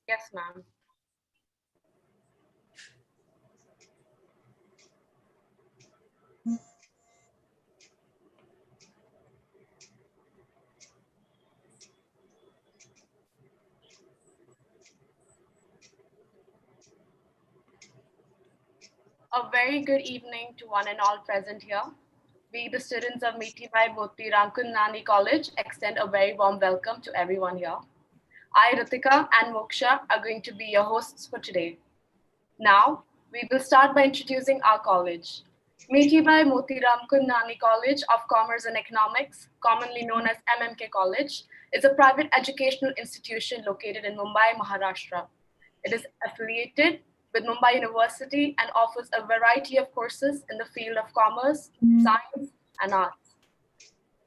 Yes, ma'am. A very good evening to one and all present here. We, the students of Mithibai Bhoti Ramkundnani College, extend a very warm welcome to everyone here. I, Ritika, and Moksha are going to be your hosts for today. Now, we will start by introducing our college. Mithibai Motiram Kundnani College of Commerce and Economics, commonly known as MMK College, is a private educational institution located in Mumbai, Maharashtra. It is affiliated with Mumbai University and offers a variety of courses in the field of commerce, science, and arts.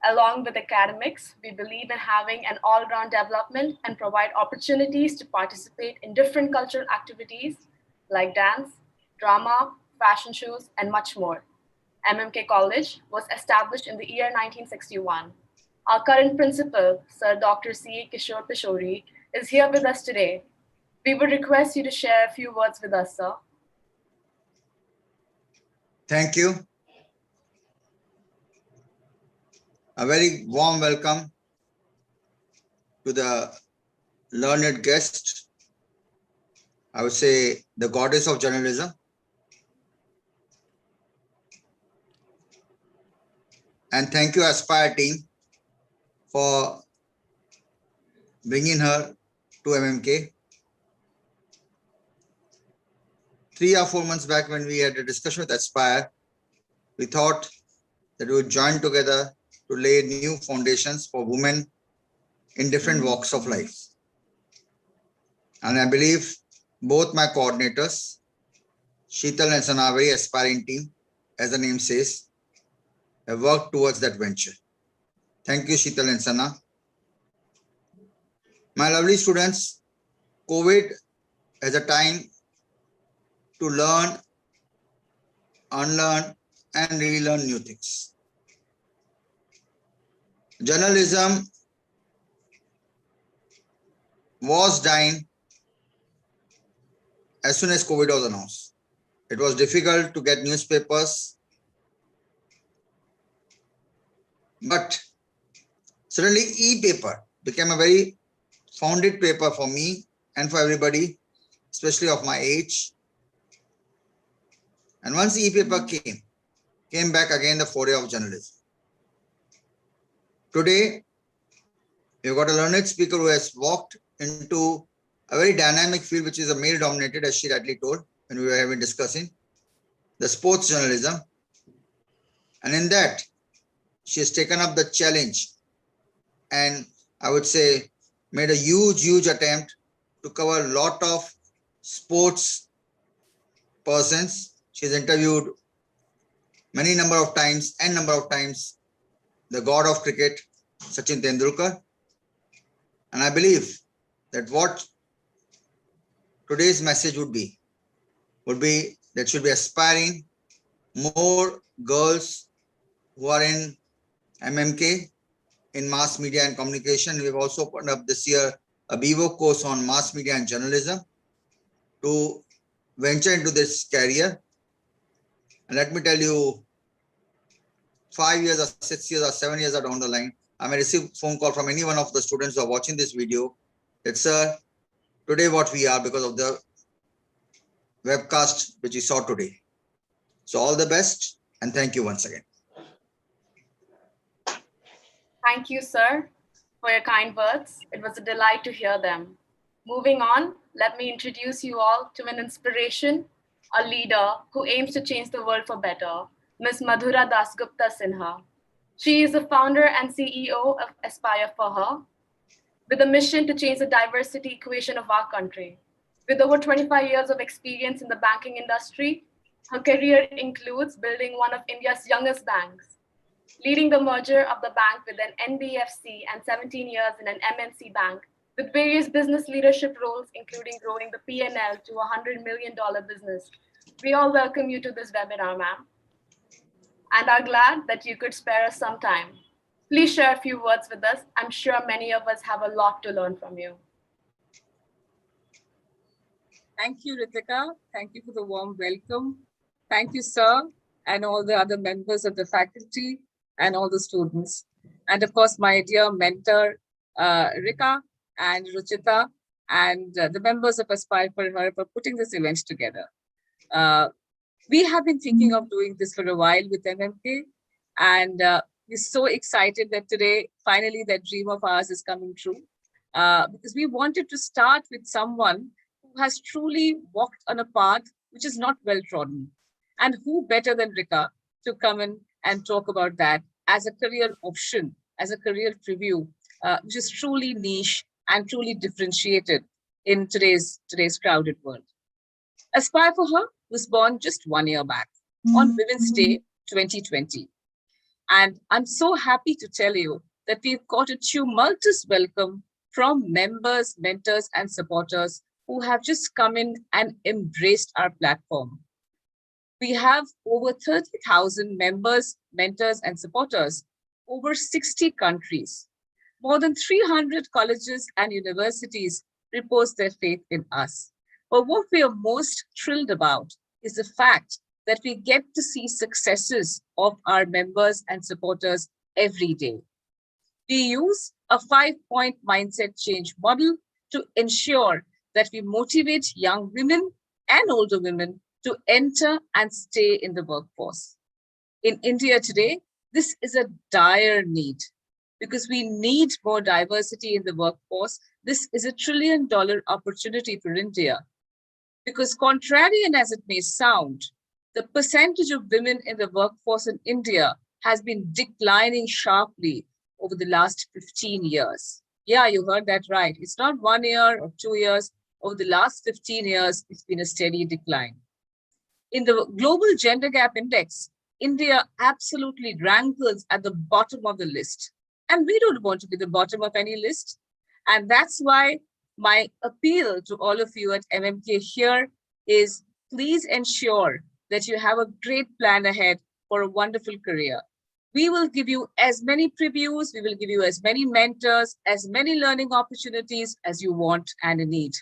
Along with academics, we believe in having an all round development and provide opportunities to participate in different cultural activities like dance, drama, fashion shows, and much more. MMK College was established in the year 1961. Our current principal, Sir Dr. C. Kishore Pishori, is here with us today. We would request you to share a few words with us, sir. Thank you. A very warm welcome to the learned guest. I would say the goddess of journalism. And thank you, Aspire team, for bringing her to MMK. 3 or 4 months back, when we had a discussion with Aspire, we thought that we would join together to lay new foundations for women in different walks of life. And I believe both my coordinators, Sheetal and Sana, very aspiring team, as the name says, have worked towards that venture. Thank you, Sheetal and Sana. My lovely students, COVID is a time to learn, unlearn, and relearn new things. Journalism was dying as soon as COVID was announced. It was difficult to get newspapers, but suddenly e-paper became a very founded paper for me and for everybody, especially of my age. And once e-paper came back again the foray of journalism. Today, we've got a learned speaker who has walked into a very dynamic field, which is a male-dominated, as she rightly told when we were having discussing, the sports journalism. And in that, she has taken up the challenge and I would say made a huge attempt to cover a lot of sports persons. She's interviewed many number of times the god of cricket, Sachin Tendulkar. And I believe that what today's message would be that should be aspiring more girls who are in MMK in mass media and communication. We've also opened up this year a BIVO course on mass media and journalism to venture into this career. And let me tell you, 5 years or 6 years or 7 years are down the line, I may receive phone call from any one of the students who are watching this video. It's today what we are because of the webcast which we saw today. So all the best and thank you once again. Thank you, sir, for your kind words. It was a delight to hear them. Moving on, let me introduce you all to an inspiration, a leader who aims to change the world for better, Ms. Madhura Dasgupta Sinha. She is the founder and CEO of Aspire for Her, with a mission to change the diversity equation of our country. With over 25 years of experience in the banking industry, her career includes building one of India's youngest banks, leading the merger of the bank with an NBFC and 17 years in an MNC bank, with various business leadership roles, including growing the P&L to $100 million business. We all welcome you to this webinar, ma'am, and are glad that you could spare us some time. Please share a few words with us. I'm sure many of us have a lot to learn from you. Thank you, Ritika. Thank you for the warm welcome. Thank you, sir, and all the other members of the faculty and all the students. And of course, my dear mentor, Rika and Ruchita, and the members of Aspire for Her for putting this event together. Uh, we have been thinking of doing this for a while with MMK, and we're so excited that today, finally, that dream of ours is coming true. Because we wanted to start with someone who has truly walked on a path which is not well trodden. And who better than Rika to come in and talk about that as a career option, as a career preview, which is truly niche and truly differentiated in today's crowded world. Aspire for Her was born just 1 year back on Women's Day 2020. And I'm so happy to tell you that we've got a tumultuous welcome from members, mentors, and supporters who have just come in and embraced our platform. We have over 30,000 members, mentors, and supporters, over 60 countries. More than 300 colleges and universities repose their faith in us. But what we are most thrilled about is the fact that we get to see successes of our members and supporters every day. We use a 5-point mindset change model to ensure that we motivate young women and older women to enter and stay in the workforce. In India today, this is a dire need because we need more diversity in the workforce. This is a $1 trillion opportunity for India. Because contrarian as it may sound, the percentage of women in the workforce in India has been declining sharply over the last 15 years. Yeah, you heard that right. It's not 1 year or 2 years. Over the last 15 years, it's been a steady decline. In the Global Gender Gap Index, India absolutely rankles at the bottom of the list. And we don't want to be the bottom of any list. And that's why my appeal to all of you at MMK here is please ensure that you have a great plan ahead for a wonderful career. We will give you as many previews, we will give you as many mentors, as many learning opportunities as you want and need.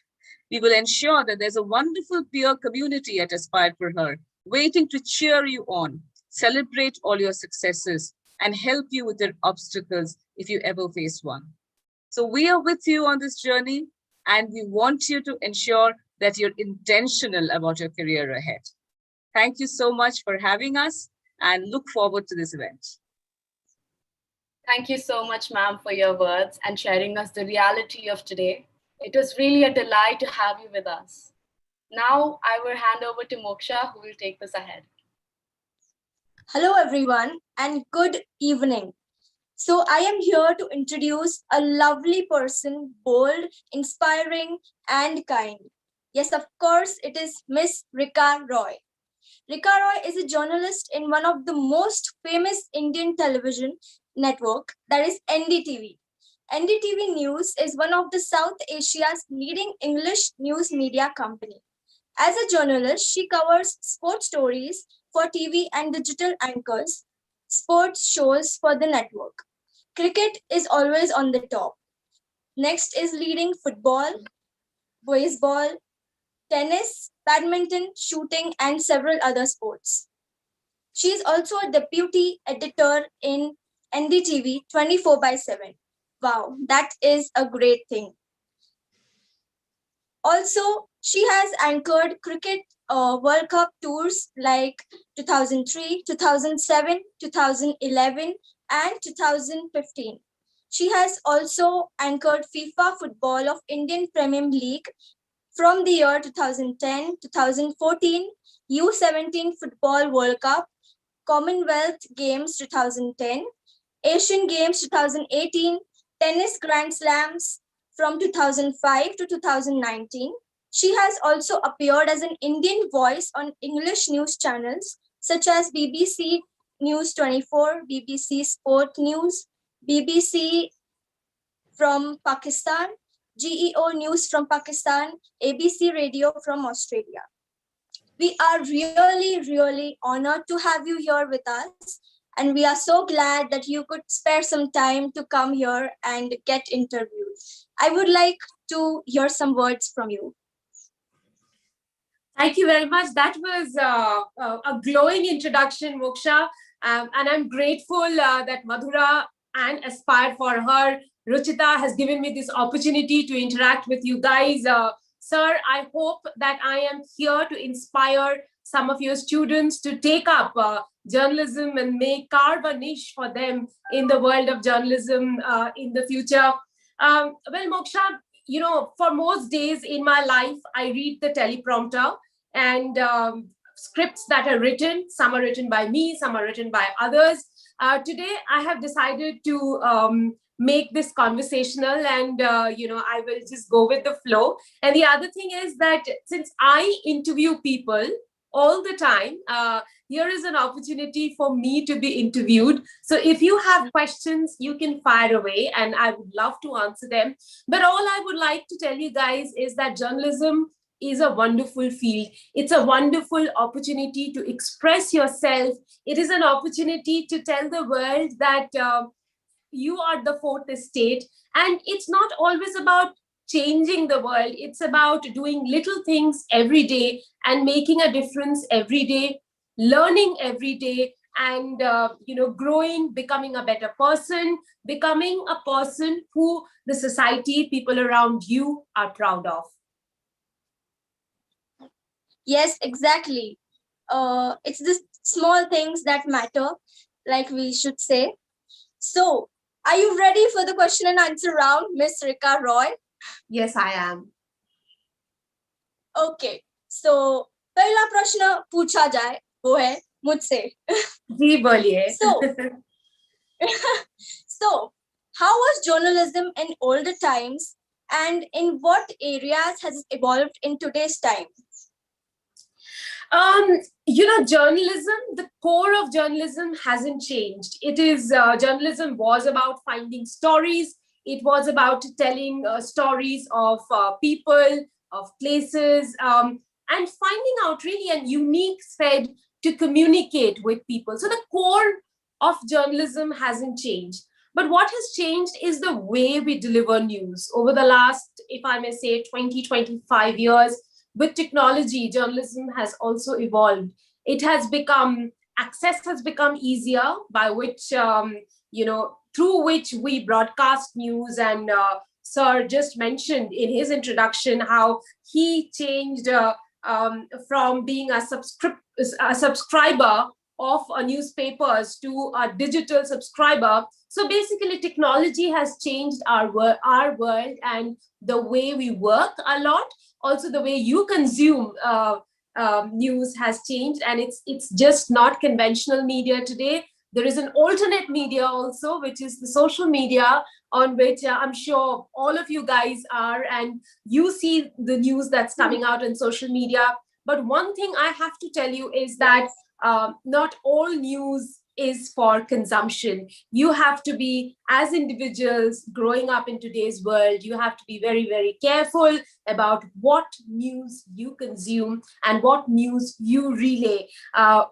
We will ensure that there's a wonderful peer community at Aspire for Her, waiting to cheer you on, celebrate all your successes, and help you with your obstacles if you ever face one. So we are with you on this journey, and we want you to ensure that you're intentional about your career ahead. Thank you so much for having us and look forward to this event. Thank you so much, ma'am, for your words and sharing us the reality of today. It was really a delight to have you with us. Now I will hand over to Moksha, who will take this ahead. Hello, everyone, and good evening. So, I am here to introduce a lovely person, bold, inspiring, and kind. Yes, of course, it is Miss Rica Roy. Rica Roy is a journalist in one of the most famous Indian television network, that is NDTV. NDTV News is one of the South Asia's leading English news media company. As a journalist, she covers sports stories for TV and digital anchors, sports shows for the network. Cricket is always on the top. Next is leading football, baseball, tennis, badminton, shooting, and several other sports. She is also a deputy editor in NDTV 24/7. Wow, that is a great thing. Also, she has anchored cricket World Cup tours like 2003, 2007, 2011, and 2015. She has also anchored FIFA Football of Indian Premier League from the year 2010, 2014, U17 Football World Cup, Commonwealth Games 2010, Asian Games 2018, Tennis Grand Slams from 2005 to 2019. She has also appeared as an Indian voice on English news channels such as BBC News 24, BBC Sport News, BBC from Pakistan, GEO News from Pakistan, ABC Radio from Australia. We are really honored to have you here with us. And we are so glad that you could spare some time to come here and get interviewed. I would like to hear some words from you. Thank you very much. That was a glowing introduction, Moksha. And I'm grateful that Madhura and Aspire for her, Ruchita, has given me this opportunity to interact with you guys. Sir, I hope that I am here to inspire some of your students to take up journalism and carve a niche for them in the world of journalism in the future. Well, Moksha, for most days in my life, I read the teleprompter and scripts that are written. Some are written by me, some are written by others. Today, I have decided to make this conversational, and I will just go with the flow. And the other thing is that since I interview people all the time, here is an opportunity for me to be interviewed. So if you have questions, you can fire away and I would love to answer them. But all I would like to tell you guys is that journalism is a wonderful field. It's a wonderful opportunity to express yourself. It is an opportunity to tell the world that you are the fourth estate. And it's not always about changing the world. It's about doing little things every day and making a difference every day, learning every day, and growing, becoming a better person, becoming a person who the society, people around you are proud of. Yes, exactly. It's the small things that matter, like we should say. So, are you ready for the question and answer round, Miss Rica Roy? Yes, I am. Okay. So, पहला प्रश्न पूछा जाए वो है मुझसे. जी बोलिए. So, how was journalism in older times, and in what areas has it evolved in today's time? Journalism, the core of journalism hasn't changed. It is, journalism was about finding stories. It was about telling stories of people, of places, and finding out really a unique thread to communicate with people. So the core of journalism hasn't changed. But what has changed is the way we deliver news. Over the last, if I may say, 20, 25 years, with technology, journalism has also evolved. It has become, access has become easier, by which, through which we broadcast news. And Sir just mentioned in his introduction how he changed from being a subscriber of newspapers to a digital subscriber. So basically, technology has changed our world and the way we work a lot. Also, the way you consume news has changed, and it's just not conventional media today. There is an alternate media also, which is the social media, on which I'm sure all of you guys are, and you see the news that's coming out on social media. But one thing I have to tell you is that not all news is for consumption. You have to be, as individuals growing up in today's world, you have to be very, very careful about what news you consume and what news you relay,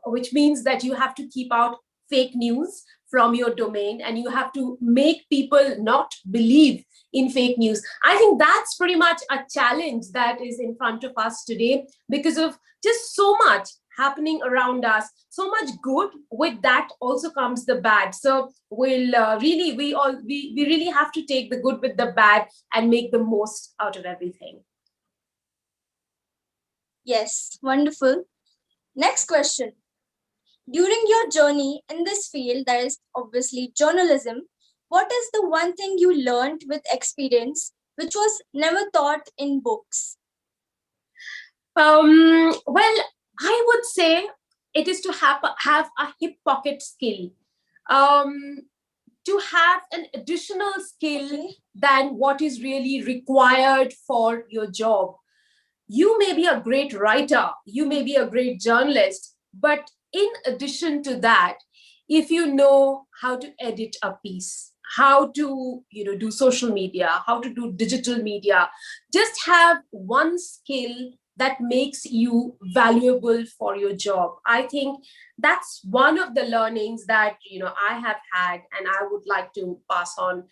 which means that you have to keep out fake news from your domain, and you have to make people not believe in fake news. I think that's pretty much a challenge that is in front of us today, because of just so much happening around us, so much good. With that also comes the bad. So we really have to take the good with the bad and make the most out of everything. Yes, wonderful. Next question. During your journey in this field, that is obviously journalism, what is the one thing you learned with experience which was never taught in books? Well, I would say it is to have a hip pocket skill, to have an additional skill than what is really required for your job. You may be a great writer, you may be a great journalist, but in addition to that, if you know how to edit a piece, how to do social media, how to do digital media, just have one skill that makes you valuable for your job. I think that's one of the learnings that I have had, and I would like to pass on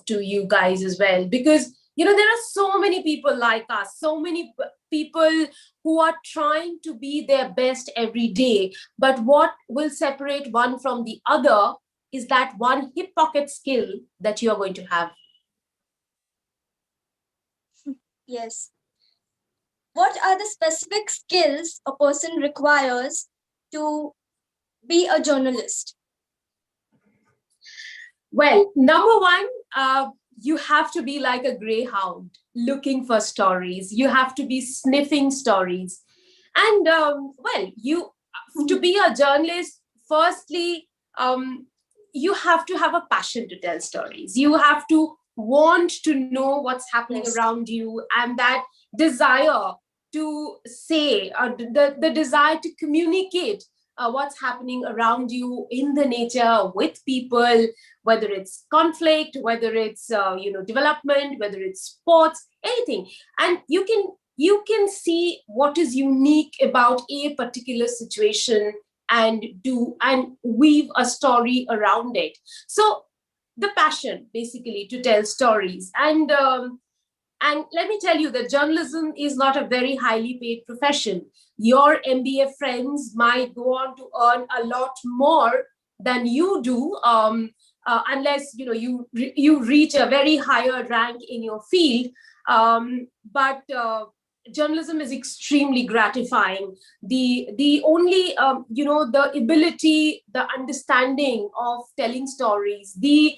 to you guys as well. Because there are so many people like us, so many people who are trying to be their best every day. But what will separate one from the other is that one hip pocket skill that you are going to have. Yes. What are the specific skills a person requires to be a journalist? Well, number one, you have to be like a greyhound looking for stories. You have to be sniffing stories. And to be a journalist, firstly, you have to have a passion to tell stories. You have to want to know what's happening around you, and that desire to say, the desire to communicate what's happening around you in the nature with people, whether it's conflict, whether it's development, whether it's sports, anything. And you can see what is unique about a particular situation and weave a story around it. So the passion basically to tell stories. And let me tell you that journalism is not a very highly paid profession. Your MBA friends might go on to earn a lot more than you do, unless you reach a very higher rank in your field. But journalism is extremely gratifying. The only the ability, the understanding of telling stories, the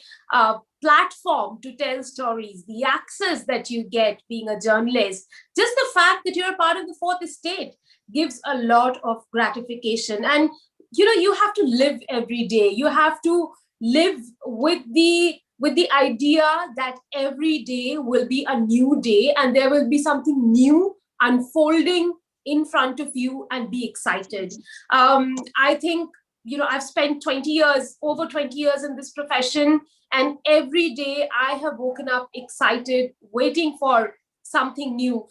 platform to tell stories, the access that you get being a journalist, just the fact that you're a part of the fourth estate gives a lot of gratification. And you have to live every day. You have to live with the idea that every day will be a new day and there will be something new unfolding in front of you, and be excited. I think I've spent over 20 years in this profession, and every day I have woken up excited, waiting for something new.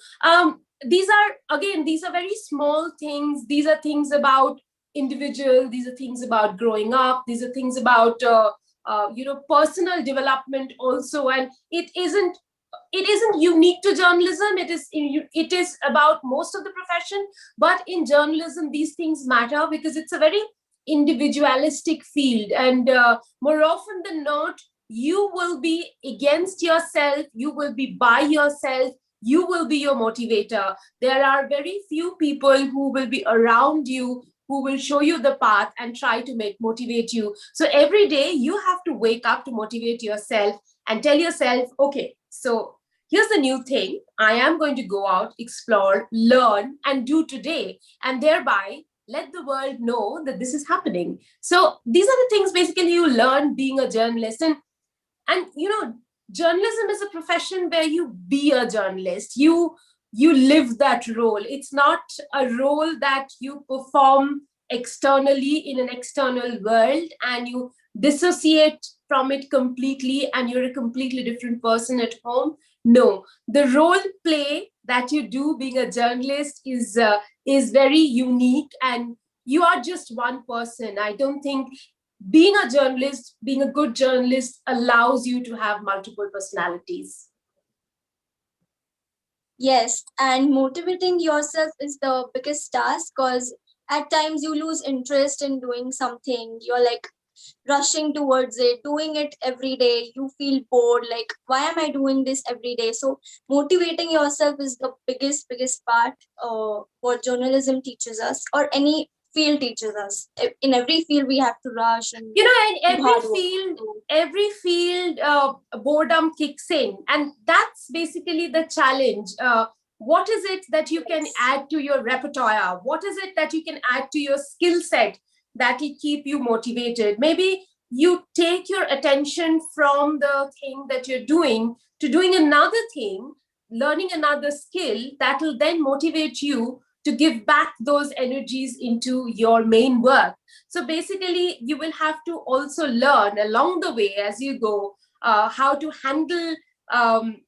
These are very small things. These are things about individual. These are things about growing up. These are things about personal development also. And it isn't unique to journalism. It is about most of the profession. But in journalism, these things matter because it's a very individualistic field. And more often than not, you will be against yourself. You will be by yourself. You will be your motivator. There are very few people who will be around you, who will show you the path and try to motivate you. So every day you have to wake up to motivate yourself and tell yourself, okay, so here's the new thing I am going to go out, explore, learn, and do today. And thereby let the world know that this is happening. So these are the things basically you learn being a journalist. And journalism is a profession where you be a journalist. You live that role. It's not a role that you perform externally in an external world and you dissociate from it completely and you're a completely different person at home. No, the role play that you do being a journalist is very unique, and you are just one person. I don't think being a journalist, being a good journalist, allows you to have multiple personalities. Yes, and motivating yourself is the biggest task, because at times you lose interest in doing something. You're like rushing towards it, doing it every day. You feel bored, like, why am I doing this every day? So motivating yourself is the biggest part what journalism teaches us, or any field teaches us. In every field we have to rush, and in every field boredom kicks in, and that's basically the challenge. What is it that you can add to your repertoire? What is it that you can add to your skill set that will keep you motivated? Maybe you take your attention from the thing that you're doing to doing another thing, learning another skill that will then motivate you to give back those energies into your main work. So basically, you will have to also learn along the way as you go how to handle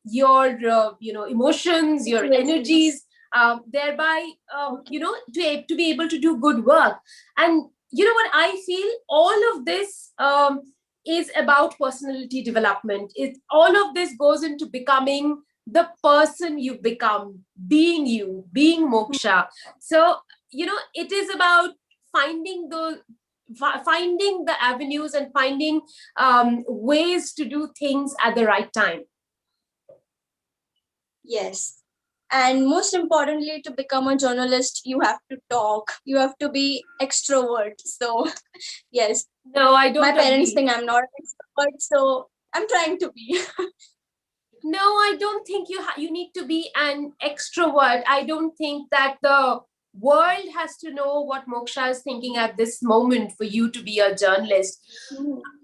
your emotions, your energies, thereby to be able to do good work. And you know what I feel? All of this is about personality development. All of this goes into becoming the person you become, being Moksha. So, it is about finding the avenues and finding ways to do things at the right time. Yes. And most importantly, to become a journalist, you have to talk. You have to be extrovert. So, yes. No, I don't My parents agree. think I'm not an extrovert, so I'm trying to be. No, I don't think you need to be an extrovert. I don't think that the world has to know what Moksha is thinking at this moment for you to be a journalist.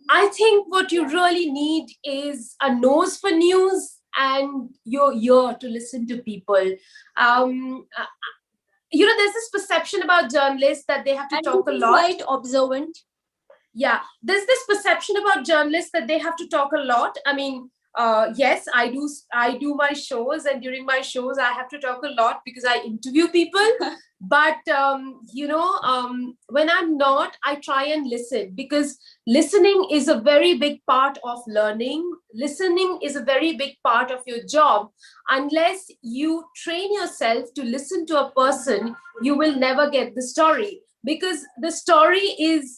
I think what you really need is a nose for news and your ear to listen to people. There's this perception about journalists that they have to And talk a be lot. quite observant. Yeah, there's this perception about journalists that they have to talk a lot. I mean, yes, I do my shows, and during my shows I have to talk a lot because I interview people. But when I'm not, I try and listen, because listening is a very big part of learning. Listening is a very big part of your job. Unless you train yourself to listen to a person, you will never get the story, because the story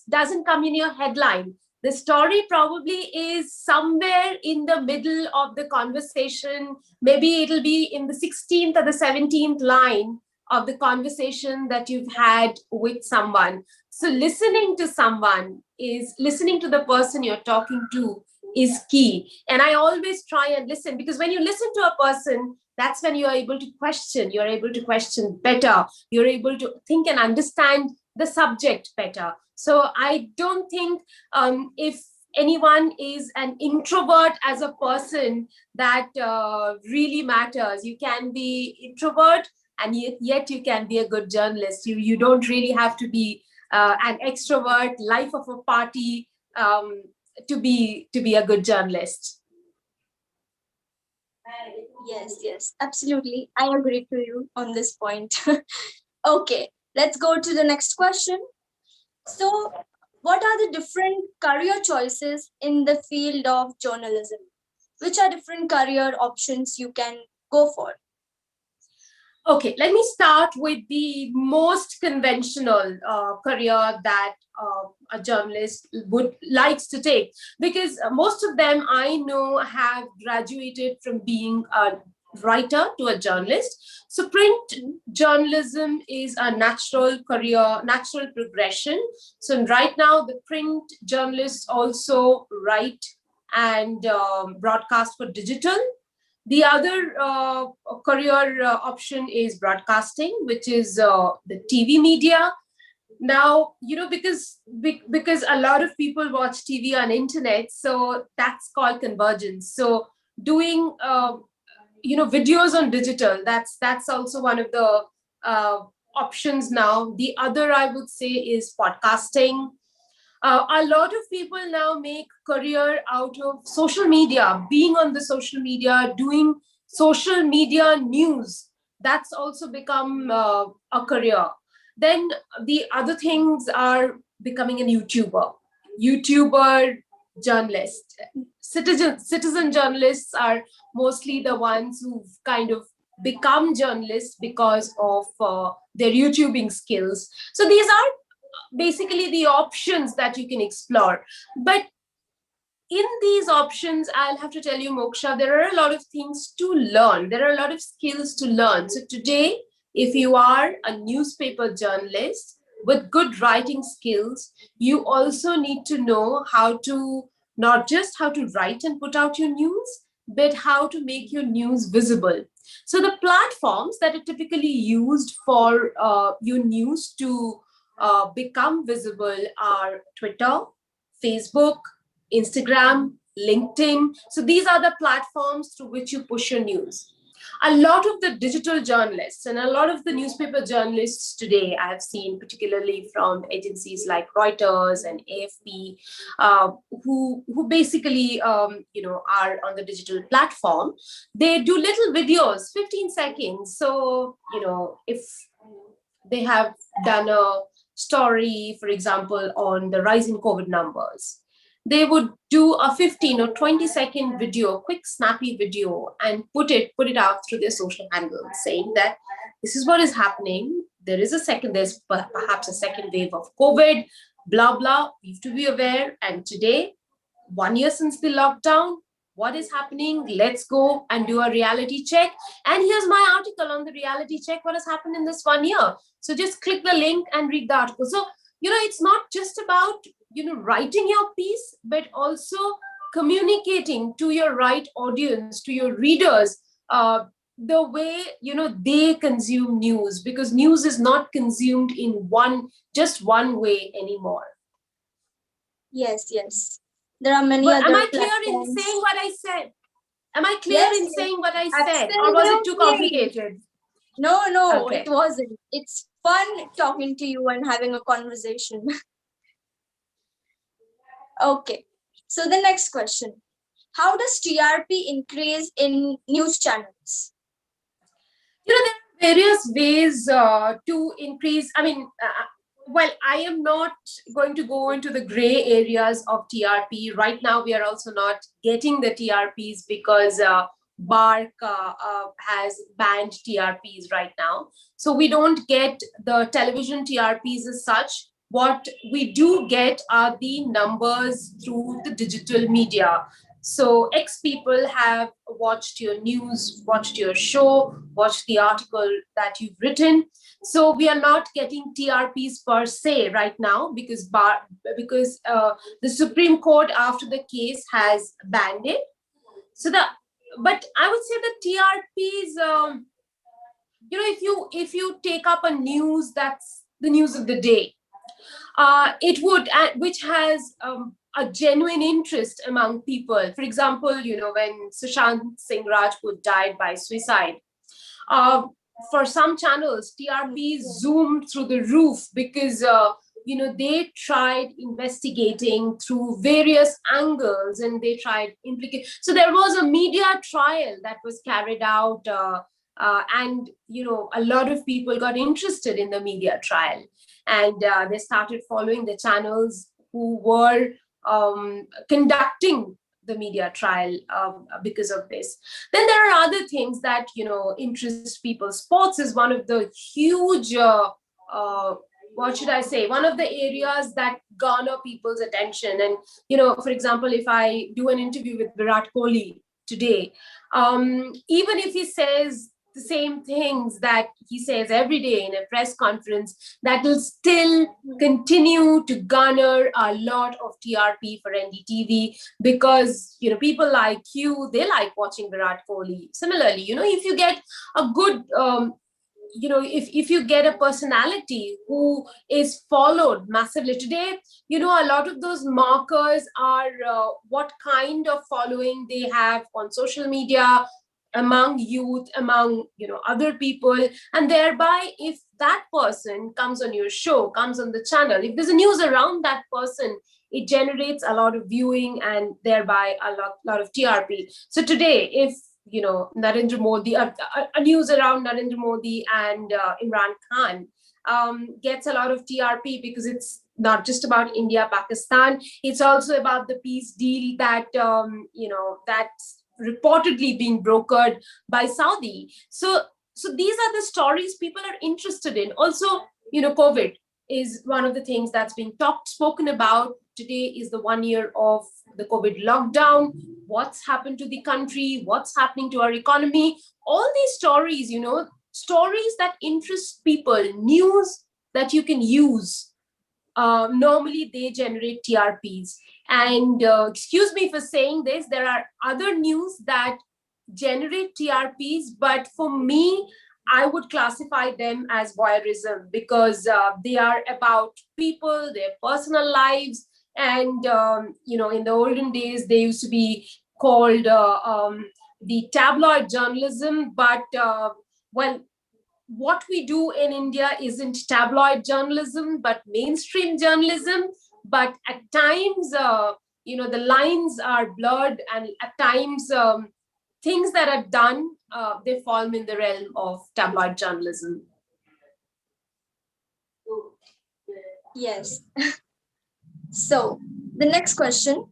doesn't come in your headline. The story probably is somewhere in the middle of the conversation. Maybe it'll be in the 16th or the 17th line of the conversation that you've had with someone. So listening to listening to the person you're talking to is key. And I always try and listen, because when you listen to a person, that's when you're able to question. You're able to question better. You're able to think and understand the subject better. So I don't think if anyone is an introvert as a person, that really matters. You can be introvert, and yet you can be a good journalist. You don't really have to be an extrovert, life of a party, to be a good journalist. Yes, absolutely. I agree to you on this point. Okay, let's go to the next question. So, what are the different career choices in the field of journalism? Which are different career options you can go for? Okay, let me start with the most conventional career that a journalist would likes to take, because most of them I know have graduated from being a writer to a journalist. So print journalism is a natural career, natural progression. So right now, the print journalists also write and broadcast for digital. The other career option is broadcasting, which is the TV media. Now, because a lot of people watch TV on internet, so that's called convergence. So doing videos on digital, that's also one of the options now. The other, I would say, is podcasting. A lot of people now make career out of social media, being on the social media, doing social media news. That's also become a career. Then the other things are becoming a YouTuber, journalist. Citizen journalists are mostly the ones who've kind of become journalists because of their YouTubing skills. So these are basically the options that you can explore. But in these options, I'll have to tell you, Moksha, there are a lot of things to learn. There are a lot of skills to learn. So today, if you are a newspaper journalist with good writing skills, you also need to know how to, not just how to write and put out your news, but how to make your news visible. So the platforms that are typically used for your news to become visible are Twitter, Facebook, Instagram, LinkedIn. So these are the platforms through which you push your news. A lot of the digital journalists and a lot of the newspaper journalists today, I have seen, particularly from agencies like Reuters and AFP, who basically are on the digital platform. They do little videos, 15 seconds. So if they have done a story, for example, on the rise in COVID numbers, they would do a 15 or 20-second video, quick snappy video, and put it out through their social handles, saying that this is what is happening. There's perhaps a second wave of COVID, blah, blah. We have to be aware. And today, 1 year since the lockdown, what is happening? Let's go and do a reality check. And here's my article on the reality check, what has happened in this 1 year. So just click the link and read the article. So, it's not just about, writing your piece, but also communicating to your right audience, to your readers, the way, they consume news, because news is not consumed in just one way anymore. Yes, yes. There are many But other am I clear platforms. in saying what I said? Am I clear Yes, in yes. saying what I said? Or was it too Absolutely. complicated? No, Okay. it wasn't. It's fun talking to you and having a conversation. Okay. So the next question. How does TRP increase in news channels? There are various ways to increase. Well, I am not going to go into the gray areas of TRP. Right now, we are also not getting the TRPs because BARC has banned TRPs right now. So we don't get the television TRPs as such. What we do get are the numbers through the digital media. So X people have watched your news, watched your show, watched the article that you've written. So we are not getting TRPs per se right now because the Supreme Court after the case has banned it. But I would say the TRPs, if you take up a news that's the news of the day, which has a genuine interest among people. For example, when Sushant Singh Rajput died by suicide, for some channels, TRP zoomed through the roof because they tried investigating through various angles and they tried implicating. So there was a media trial that was carried out, and a lot of people got interested in the media trial, and they started following the channels who were conducting the media trial because of this. Then there are other things that interest people. Sports is one of the huge what should I say, one of the areas that garner people's attention. And for example, if I do an interview with Virat Kohli today, even if he says the same things that he says every day in a press conference, that will still continue to garner a lot of TRP for NDTV because, people like you, they like watching Virat Kohli. Similarly, if you get a good, if you get a personality who is followed massively today, a lot of those markers are what kind of following they have on social media, among youth, among other people, and thereby if that person comes on your show, comes on the channel, if there's a news around that person, it generates a lot of viewing and thereby a lot of TRP. So today, if Narendra Modi, a news around Narendra Modi and Imran Khan gets a lot of TRP because it's not just about India, Pakistan, it's also about the peace deal that that's reportedly being brokered by Saudi. So these are the stories people are interested in. Also, COVID is one of the things that's being spoken about. Today is the 1 year of the COVID lockdown. What's happened to the country? What's happening to our economy? All these stories, stories that interest people, news that you can use. Normally they generate TRPs. And excuse me for saying this, there are other news that generate TRPs, but for me, I would classify them as voyeurism because they are about people, their personal lives. And, in the olden days, they used to be called the tabloid journalism. But, what we do in India isn't tabloid journalism, but mainstream journalism. But at times, the lines are blurred, and at times, things that are done, they fall in the realm of tabloid journalism. Yes. So the next question,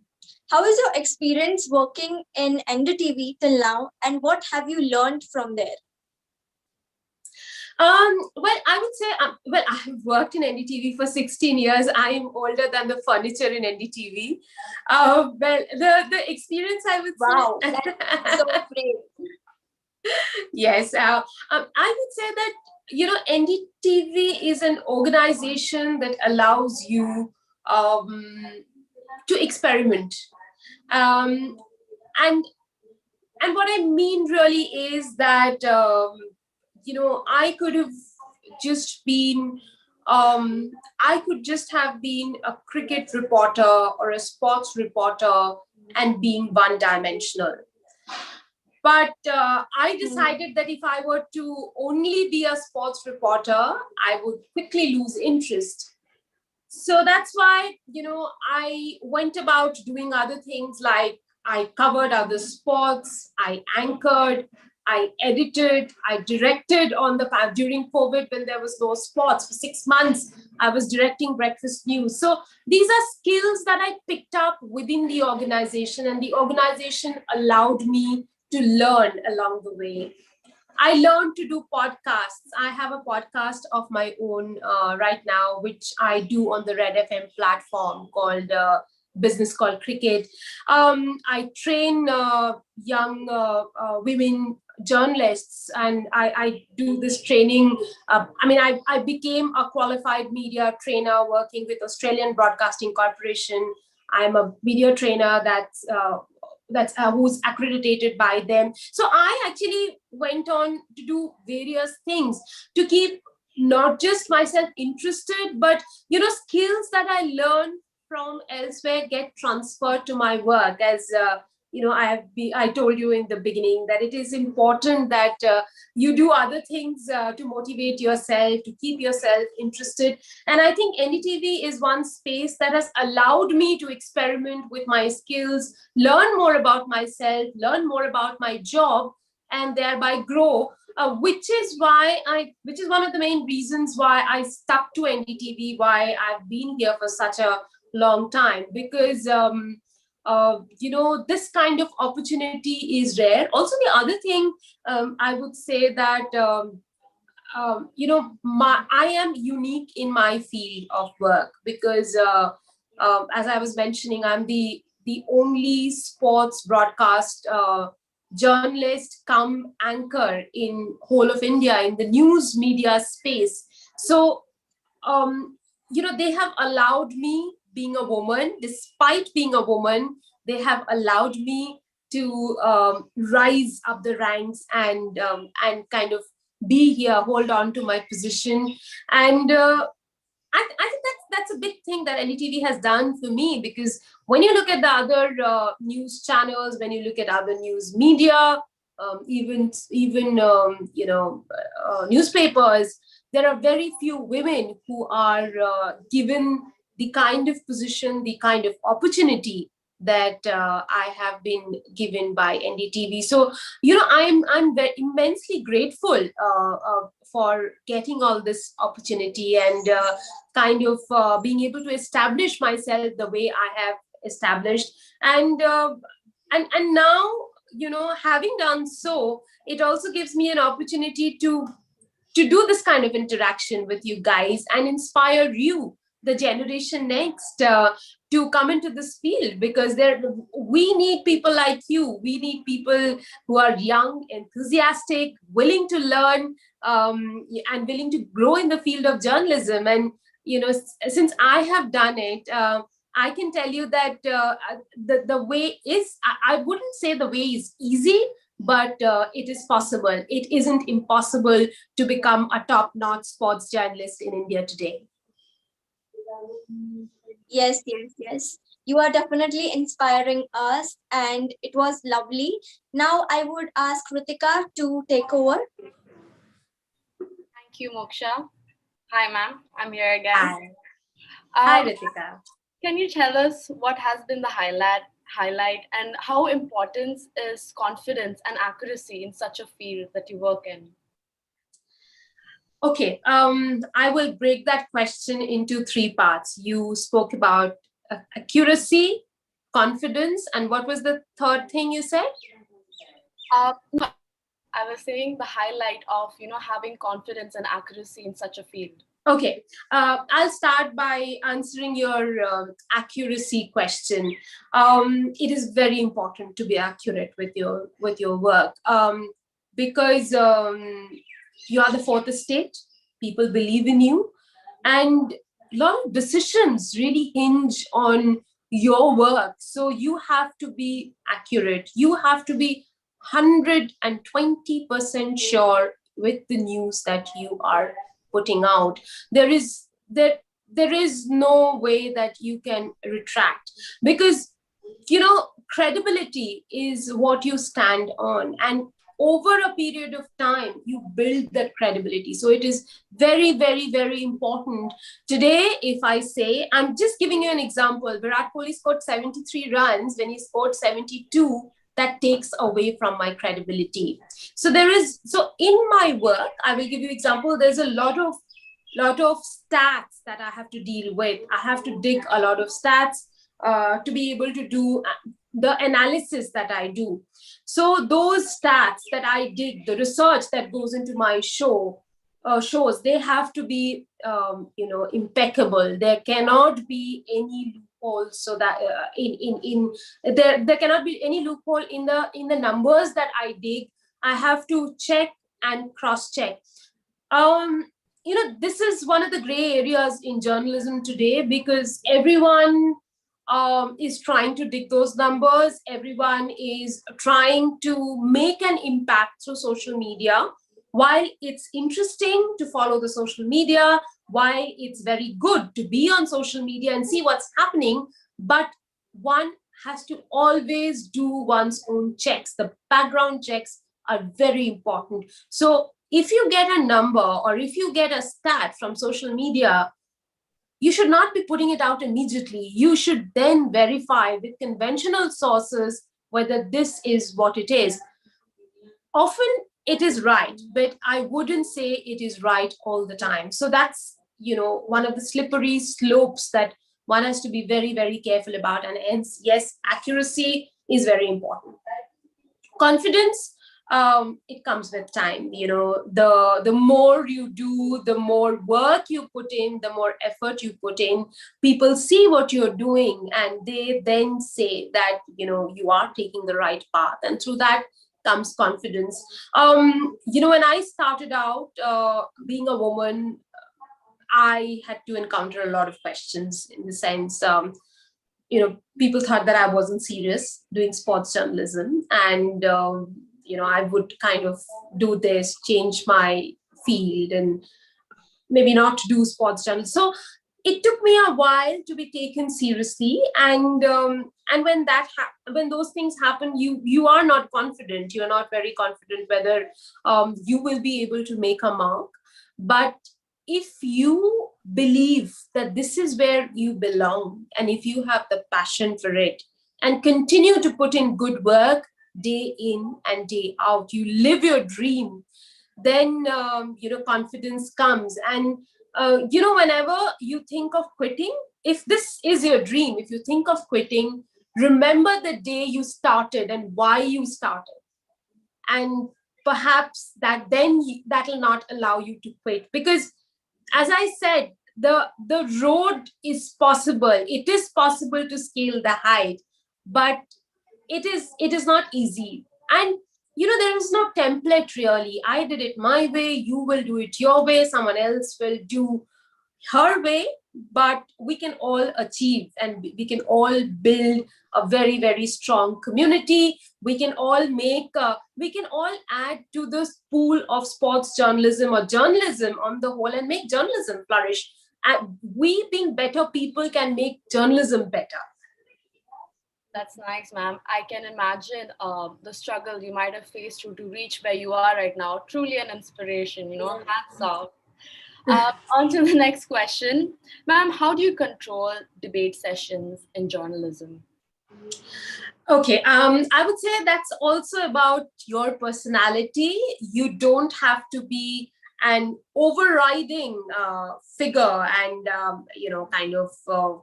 How is your experience working in NDTV till now, and what have you learned from there? Well, I would say, well, I have worked in NDTV for 16 years. I am older than the furniture in NDTV. Well, the experience, I would Wow, say. that's so great. Yes, I would say that, NDTV is an organization that allows you to experiment. Um, and what I mean really is that, I could have just been, I could just have been a cricket reporter or a sports reporter and being one dimensional. But I decided that if I were to only be a sports reporter, I would quickly lose interest. So that's why, I went about doing other things, like I covered other sports, I anchored, I edited, I directed during COVID when there was no sports for 6 months. I was directing breakfast news. So these are skills that I picked up within the organization, and the organization allowed me to learn along the way. I learned to do podcasts. I have a podcast of my own right now, which I do on the Red FM platform called Business Called Cricket. I train young women journalists, and I do this training. I became a qualified media trainer working with Australian Broadcasting Corporation. I'm a media trainer that's who's accredited by them. So I actually went on to do various things to keep not just myself interested, but skills that I learned from elsewhere get transferred to my work. As I told you in the beginning that it is important that you do other things to motivate yourself, to keep yourself interested. And I think NDTV is one space that has allowed me to experiment with my skills, learn more about myself, learn more about my job, and thereby grow. Which is one of the main reasons why I stuck to NDTV, why I've been here for such a long time, because this kind of opportunity is rare. Also, the other thing, I would say that I am unique in my field of work, because as I was mentioning, I'm the only sports broadcast journalist come anchor in whole of India in the news media space. So they have allowed me, being a woman, despite being a woman, they have allowed me to rise up the ranks and kind of be here, hold on to my position. And I think that's a big thing that NDTV has done for me, because when you look at the other news channels, when you look at other news media, even newspapers, there are very few women who are given the kind of position, the kind of opportunity that I have been given by NDTV. So, I'm very immensely grateful for getting all this opportunity, and kind of being able to establish myself the way I have established. And now, having done so, it also gives me an opportunity to do this kind of interaction with you guys and inspire you, the generation next, to come into this field, because we need people like you. We need people who are young, enthusiastic, willing to learn, and willing to grow in the field of journalism. And since I have done it, I can tell you that the way is, I wouldn't say the way is easy, but it is possible. It isn't impossible to become a top-notch sports journalist in India today. Yes. You are definitely inspiring us, and it was lovely. Now I would ask Ritika to take over. Thank you, Moksha. Hi, ma'am. I'm here again. Hi, Ritika. Can you tell us what has been the highlight and how important is confidence and accuracy in such a field that you work in? Okay, I will break that question into three parts. You spoke about accuracy, confidence, and what was the third thing you said? No, I was saying the highlight of, having confidence and accuracy in such a field. Okay, I'll start by answering your accuracy question. It is very important to be accurate with your work, because you are the fourth estate. People believe in you, and a lot of decisions really hinge on your work. So you have to be accurate. You have to be 120% sure with the news that you are putting out. There is no way that you can retract, because credibility is what you stand on, and over a period of time you build that credibility. So it is very, very, very important. Today, if I say, I'm just giving you an example, Virat Kohli scored 73 runs when he scored 72, that takes away from my credibility. So in my work, I will give you example. There's a lot of stats that I have to deal with. I have to dig a lot of stats to be able to do the analysis that I do. So those stats that I dig, the research that goes into my shows, they have to be impeccable. There cannot be any loophole, so that there cannot be any loophole in the numbers that I dig. I have to check and cross check. This is one of the gray areas in journalism today, because everyone is trying to dig those numbers. Everyone is trying to make an impact through social media. While it's interesting to follow the social media, while it's very good to be on social media and see what's happening, but one has to always do one's own checks. The background checks are very important. So if you get a number or if you get a stat from social media, you should not be putting it out immediately. You should then verify with conventional sources whether this is what it is. Often it is right, but I wouldn't say it is right all the time. So that's, one of the slippery slopes that one has to be very, very careful about. And hence, yes, accuracy is very important. Confidence, it comes with time. The more you do, the more work you put in, the more effort you put in, people see what you're doing, and they then say that you are taking the right path, and through that comes confidence. When I started out being a woman, I had to encounter a lot of questions, in the sense people thought that I wasn't serious doing sports journalism, and I would kind of do this, change my field, and maybe not do sports journalism. So it took me a while to be taken seriously, and when those things happen, you are not confident. You are not very confident whether you will be able to make a mark. But if you believe that this is where you belong, and if you have the passion for it and continue to put in good work day in and day out, you live your dream, then confidence comes. And whenever you think of quitting, if this is your dream, if you think of quitting, remember the day you started and why you started, and perhaps that'll not allow you to quit. Because as I said, the road is possible. It is possible to scale the height, but it is not easy. And there is no template really. I did it my way, you will do it your way, someone else will do her way, but we can all achieve, and we can all build a very, very strong community. We can all add to this pool of sports journalism or journalism on the whole, and make journalism flourish. And we, being better people, can make journalism better. That's nice, ma'am. I can imagine the struggle you might have faced to reach where you are right now. Truly an inspiration, hats off. On to the next question. Ma'am, how do you control debate sessions in journalism? Okay, I would say that's also about your personality. You don't have to be an overriding figure and, kind of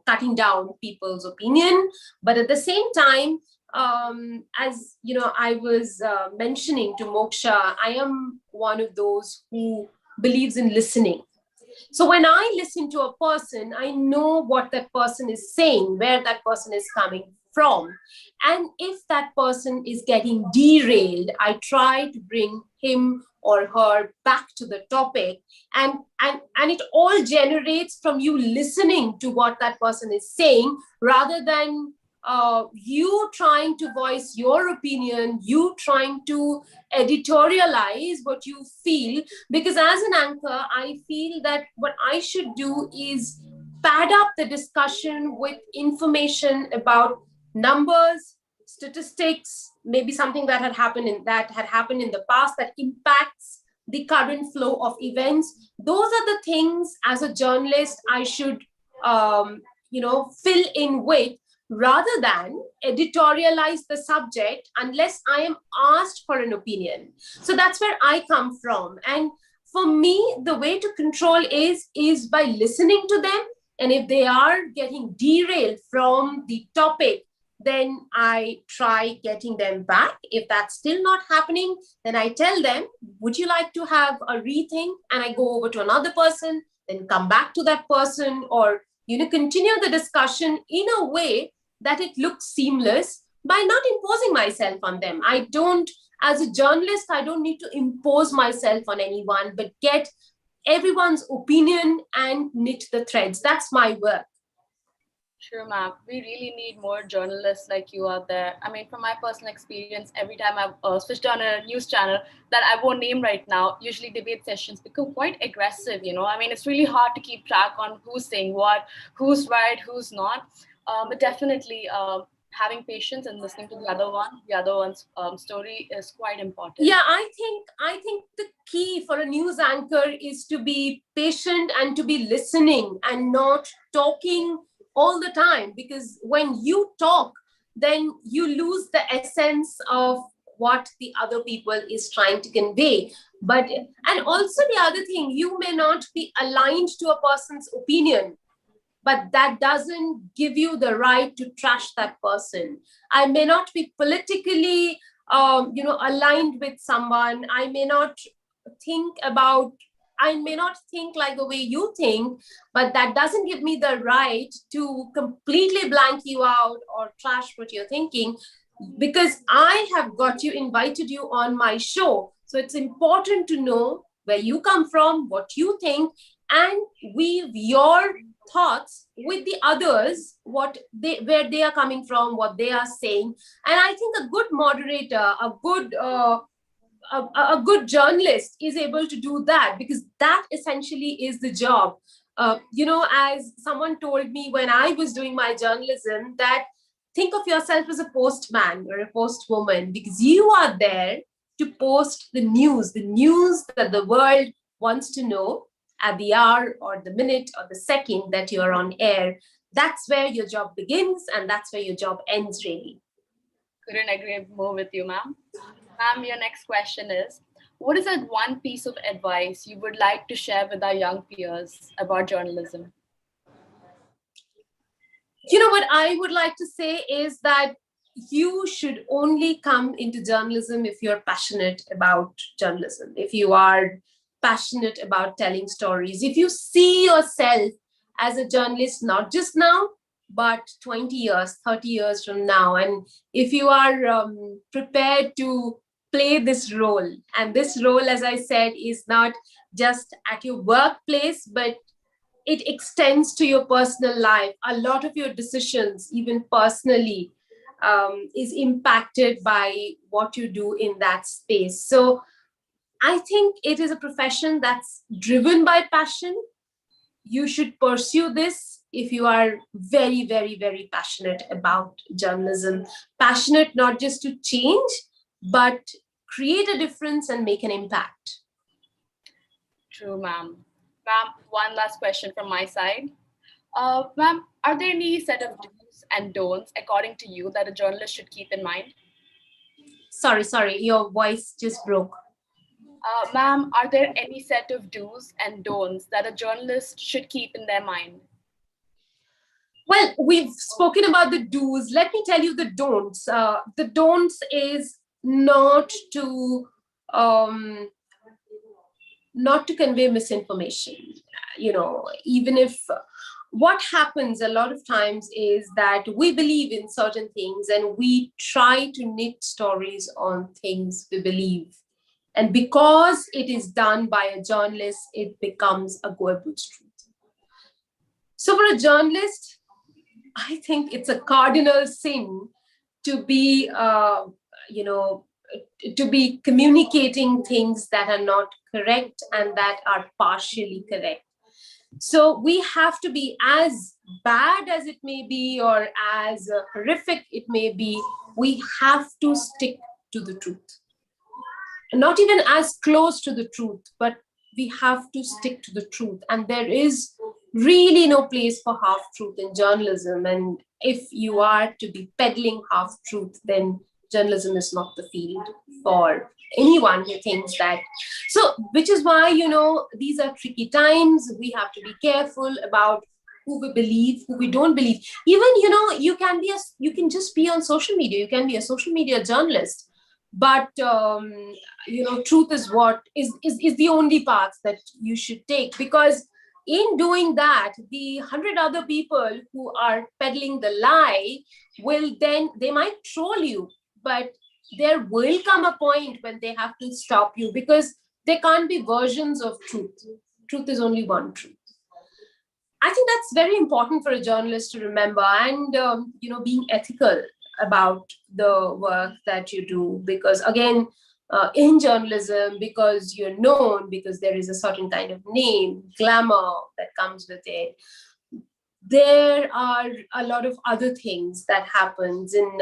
cutting down people's opinion. But at the same time, as I was mentioning to Moksha, I am one of those who believes in listening. So when I listen to a person, I know what that person is saying, where that person is coming from. And if that person is getting derailed, I try to bring him or her back to the topic. And it all generates from you listening to what that person is saying, rather than you trying to voice your opinion, you trying to editorialize what you feel. Because as an anchor, I feel that what I should do is pad up the discussion with information about numbers, statistics, maybe something that had happened in the past that impacts the current flow of events. Those are the things as a journalist I should fill in with, rather than editorialize the subject unless I am asked for an opinion. So that's where I come from. And for me, the way to control is by listening to them. And if they are getting derailed from the topic, then I try getting them back. If that's still not happening, then I tell them, would you like to have a rethink? And I go over to another person, then come back to that person, or continue the discussion in a way that it looks seamless, by not imposing myself on them. I don't, as a journalist, I don't need to impose myself on anyone, but get everyone's opinion and knit the threads. That's my work. Sure, ma'am. We really need more journalists like you out there. I mean, from my personal experience, every time I've switched on a news channel that I won't name right now, usually debate sessions become quite aggressive, I mean, it's really hard to keep track on who's saying what, who's right, who's not. But definitely having patience and listening to the other one's story is quite important. Yeah, I think the key for a news anchor is to be patient and to be listening and not talking all the time. Because when you talk, then you lose the essence of what the other people is trying to convey. And also the other thing, you may not be aligned to a person's opinion, but that doesn't give you the right to trash that person. I may not be politically, aligned with someone. I may not think like the way you think, but that doesn't give me the right to completely blank you out or trash what you're thinking, because I have invited you on my show. So it's important to know where you come from, what you think, and weave your thoughts with the others, where they are coming from, what they are saying. And I think a good moderator, a good journalist is able to do that, because that essentially is the job. As someone told me when I was doing my journalism, that think of yourself as a postman or a postwoman, because you are there to post the news that the world wants to know at the hour or the minute or the second that you're on air. That's where your job begins, and that's where your job ends, really. Couldn't agree more with you, ma'am. Ma'am, your next question is, what is that one piece of advice you would like to share with our young peers about journalism? What I would like to say is that you should only come into journalism if you're passionate about journalism, if you are passionate about telling stories, if you see yourself as a journalist, not just now, but 20 years, 30 years from now. And if you are prepared to play this role, and this role, as I said, is not just at your workplace, but it extends to your personal life. A lot of your decisions, even personally, is impacted by what you do in that space. So I think it is a profession that's driven by passion. You should pursue this if you are very, very, very passionate about journalism. Passionate not just to change, but create a difference and make an impact. True, ma'am. Ma'am, one last question from my side. Ma'am, are there any set of do's and don'ts, according to you, that a journalist should keep in mind? Sorry, your voice just broke. Ma'am, are there any set of do's and don'ts that a journalist should keep in their mind? Well, we've spoken about the do's. Let me tell you the don'ts. The don'ts is um, not to convey misinformation. Even if what happens a lot of times is that we believe in certain things and we try to knit stories on things we believe. And because it is done by a journalist, it becomes a Goebbels truth. So for a journalist, I think it's a cardinal sin to be, to be communicating things that are not correct and that are partially correct. So we have to be, as bad as it may be or as horrific it may be, we have to stick to the truth. Not even as close to the truth, but we have to stick to the truth. And there is really no place for half truth in journalism. And if you are to be peddling half truth, then journalism is not the field for anyone who thinks that. So, which is why, these are tricky times. We have to be careful about who we believe, who we don't believe. Even, you can just be on social media. You can be a social media journalist. But truth is what is the only path that you should take, because in doing that, the 100 other people who are peddling the lie they might troll you, but there will come a point when they have to stop you, because there can't be versions of truth. Truth is only one truth. I think that's very important for a journalist to remember, and being ethical about the work that you do, because again, in journalism, because you're known, because there is a certain kind of name, glamour that comes with it, there are a lot of other things that happens, and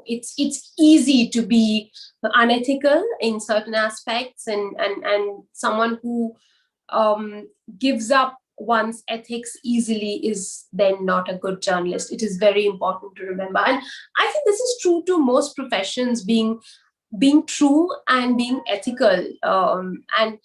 it's easy to be unethical in certain aspects, and someone who gives up one's ethics easily is then not a good journalist. It is very important to remember, and I think this is true to most professions, being true and being ethical. And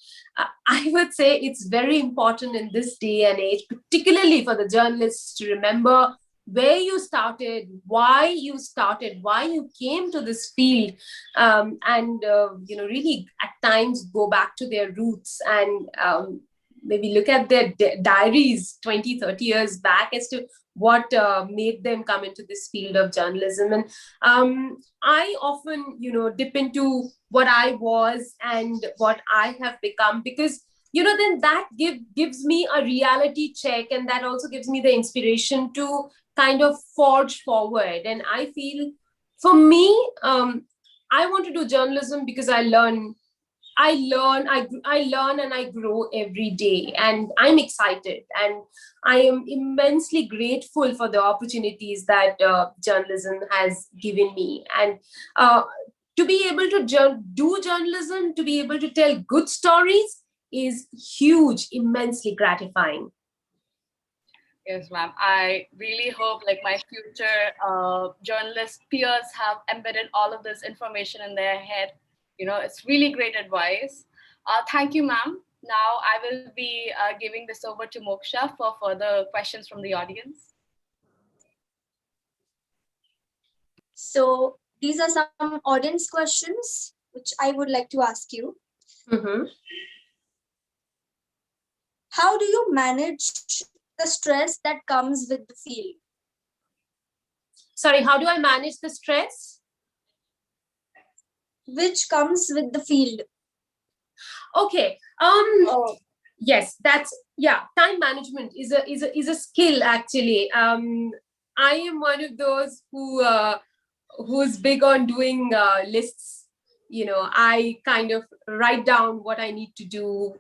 I would say it's very important in this day and age, particularly for the journalists, to remember where you started, why you came to this field, and really at times go back to their roots, and maybe look at their diaries 20, 30 years back as to what made them come into this field of journalism. And I often, dip into what I was and what I have become, because, then that gives me a reality check, and that also gives me the inspiration to kind of forge forward. And I feel, for me, I want to do journalism because I learn and I grow every day, and I'm excited, and I am immensely grateful for the opportunities that journalism has given me. And to be able to do journalism, to be able to tell good stories is huge, immensely gratifying. Yes, ma'am. I really hope my future journalist peers have embedded all of this information in their head. It's really great advice. Thank you, ma'am. Now I will be giving this over to Moksha for further questions from the audience. So these are some audience questions which I would like to ask you. Mm-hmm. How do you manage the stress that comes with the field? Sorry, how do I manage the stress? Which comes with the field. Okay. Yes, time management is a skill, actually. I am one of those who's big on doing lists. I kind of write down what I need to do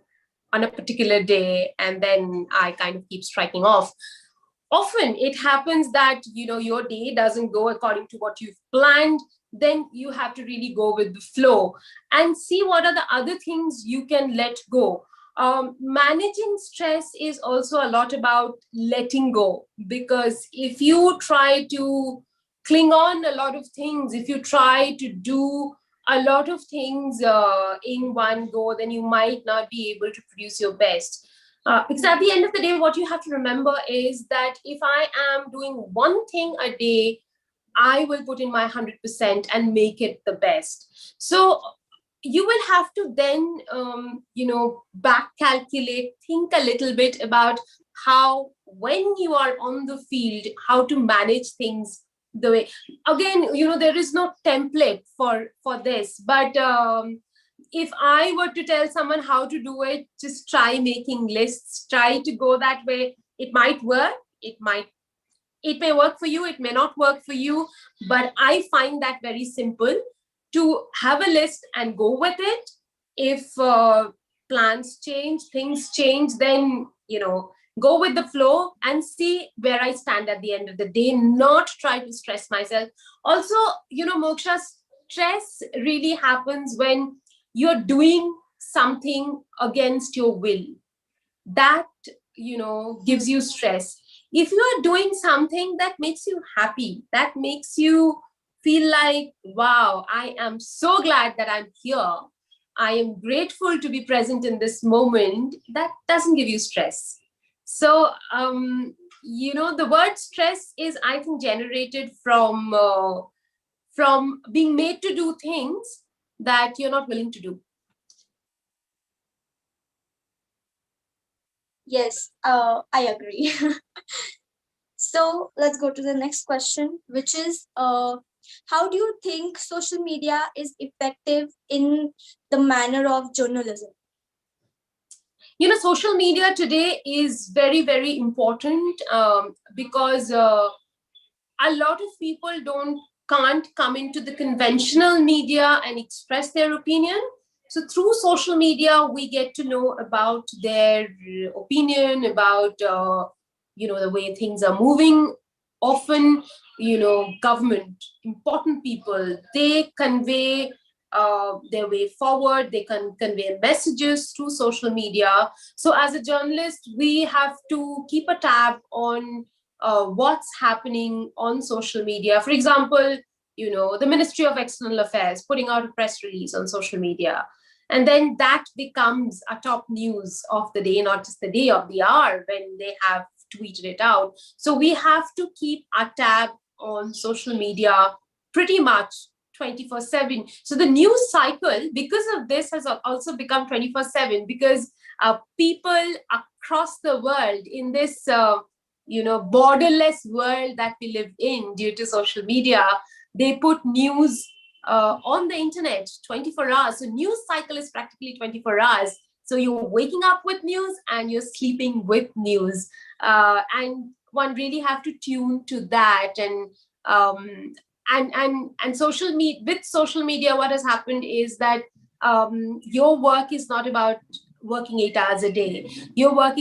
on a particular day, and then I kind of keep striking off. Often it happens that your day doesn't go according to what you've planned. Then you have to really go with the flow and see what are the other things you can let go. Managing stress is also a lot about letting go, because if you try to cling on a lot of things, if you try to do a lot of things in one go, then you might not be able to produce your best. Because at the end of the day, what you have to remember is that if I am doing one thing a day, I will put in my 100% and make it the best. So you will have to then, back calculate, think a little bit about how, when you are on the field, how to manage things the way. Again, there is no template for this, but if I were to tell someone how to do it, just try making lists, try to go that way. It might work, it may work for you, it may not work for you, but I find that very simple, to have a list and go with it. If plans change, things change, then go with the flow and see where I stand at the end of the day, not try to stress myself. Also, Moksha, stress really happens when you're doing something against your will. That gives you stress. If you are doing something that makes you happy, that makes you feel like, wow, I am so glad that I'm here, I am grateful to be present in this moment, that doesn't give you stress. So the word stress is, I think, generated from being made to do things that you're not willing to do. Yes, I agree. So let's go to the next question, which is, how do you think social media is effective in the manner of journalism? Social media today is very, very important, because a lot of people can't come into the conventional media and express their opinion. So through social media, we get to know about their opinion, about the way things are moving. Often, government, important people, they convey their way forward. They can convey messages through social media. So as a journalist, we have to keep a tab on what's happening on social media. For example, the Ministry of External Affairs putting out a press release on social media. And then that becomes a top news of the day, not just the day, of the hour, when they have tweeted it out. So we have to keep a tab on social media pretty much 24/7. So the news cycle, because of this, has also become 24/7, because people across the world, in this borderless world that we live in due to social media, they put news on the internet 24 hours. So news cycle is practically 24 hours. So you're waking up with news and you're sleeping with news. And one really have to tune to that. And social media, with social media, what has happened is that your work is not about working 8 hours a day. Your work